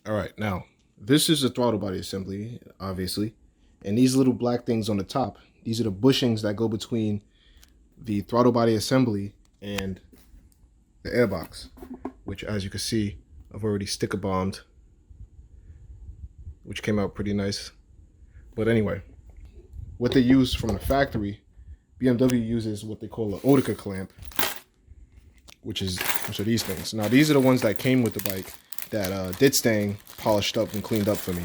All right, now this is a throttle body assembly, obviously, and these little black things on the top, these are the bushings that go between the throttle body assembly and the airbox, which, as you can see, I've already sticker bombed, which came out pretty nice. But anyway, what they use from the factory, BMW uses what they call an Otica clamp, which are these things. Now these are the ones that came with the bike that did staying polished up and cleaned up for me.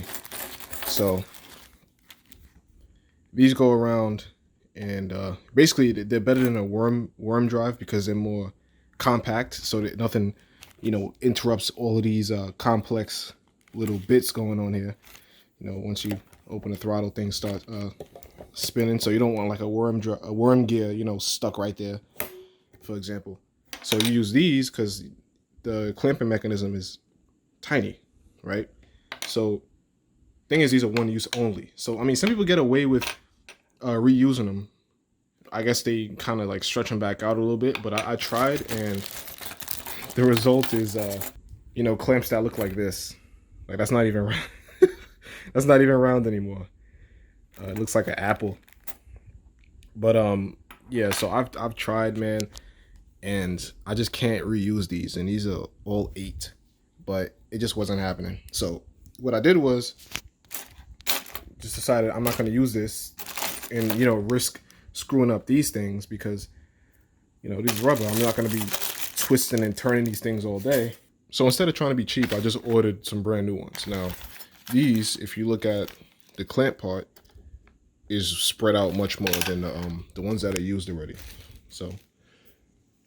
So these go around, and basically they're better than a worm drive because they're more compact, so that nothing, interrupts all of these complex little bits going on here. Once you open the throttle, things start spinning, so you don't want like a worm gear, stuck right there, for example. So you use these because the clamping mechanism is tiny, right? So thing is, these are one use only. So I mean, some people get away with reusing them. I guess they kind of like stretch them back out a little bit, but I tried, and the result is clamps that look like this. Like that's not even that's not even round anymore. It looks like an apple. But yeah, so I've tried, man, and I just can't reuse these, and these are all 8, but it just wasn't happening. So what I did was just decided I'm not going to use this and risk screwing up these things, because these rubber, I'm not going to be twisting and turning these things all day. So instead of trying to be cheap, I just ordered some brand new ones. Now these, if you look at the clamp part, is spread out much more than the ones that are used already. So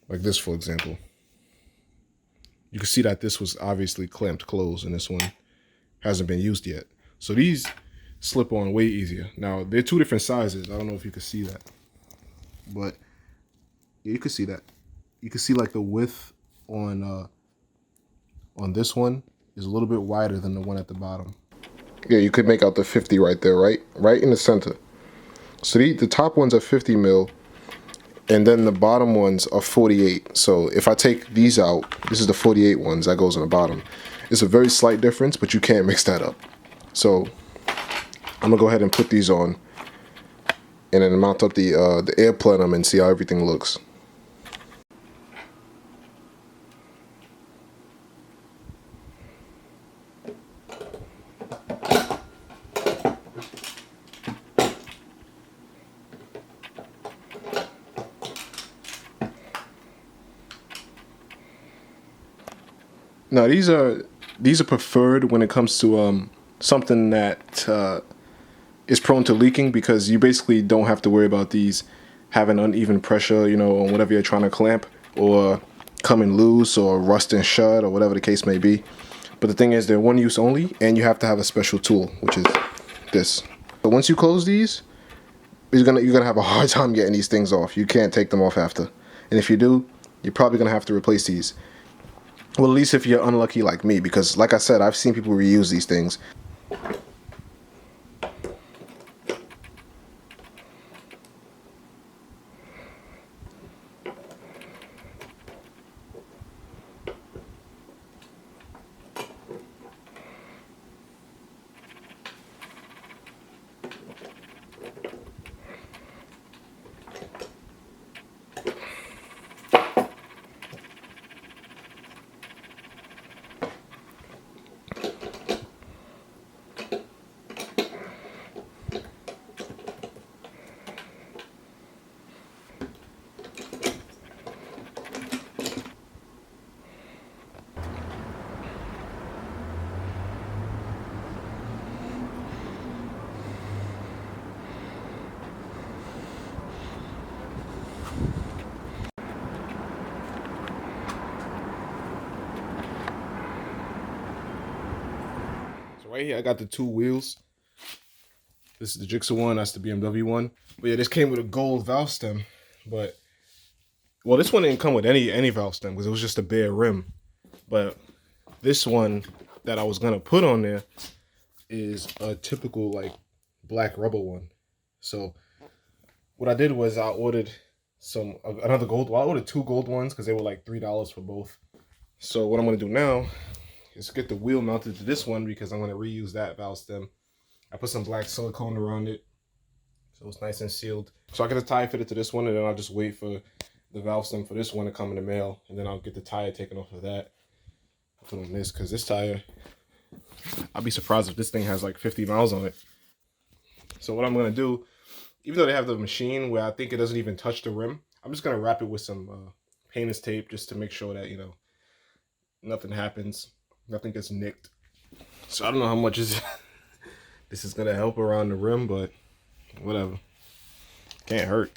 like this, for example, you can see that this was obviously clamped closed, and this one hasn't been used yet. So these slip on way easier. Now they're 2 different sizes. I don't know if you can see that, but yeah, you can see that. You can see like the width on this one is a little bit wider than the one at the bottom. Yeah, you could make out the 50 right there, right in the center. So the top ones are 50 mil, and then the bottom ones are 48. So if I take these out, this is the 48 ones that goes on the bottom. It's a very slight difference, but you can't mix that up. So I'm gonna go ahead and put these on, and then mount up the air plenum and see how everything looks. Now these are preferred when it comes to something that is prone to leaking, because you basically don't have to worry about these having uneven pressure, on whatever you're trying to clamp, or coming loose or rusting shut, or whatever the case may be. But the thing is, they're one use only, and you have to have a special tool, which is this. But once you close these, you're gonna have a hard time getting these things off. You can't take them off after, and if you do, you're probably gonna have to replace these. Well, at least if you're unlucky like me, because like I said, I've seen people reuse these things. So right here, I got the 2 wheels. This is the Jigsaw one. That's the BMW one. But yeah, this came with a gold valve stem. But well, this one didn't come with any valve stem because it was just a bare rim. But this one that I was gonna put on there is a typical like black rubber one. So what I did was I ordered another gold. Well, I ordered 2 gold ones because they were like $3 for both. So what I'm gonna do now is get the wheel mounted to this one because I'm going to reuse that valve stem. I put some black silicone around it so it's nice and sealed. So I get the tire fitted to this one, and then I'll just wait for the valve stem for this one to come in the mail, and then I'll get the tire taken off of that. I'll put on this because this tire, I'll be surprised if this thing has like 50 miles on it. So what I'm going to do, even though they have the machine where I think it doesn't even touch the rim, I'm just going to wrap it with some painter's tape just to make sure that, you know, nothing happens, nothing gets nicked. So I don't know how much this is going to help around the rim, but whatever. Can't hurt.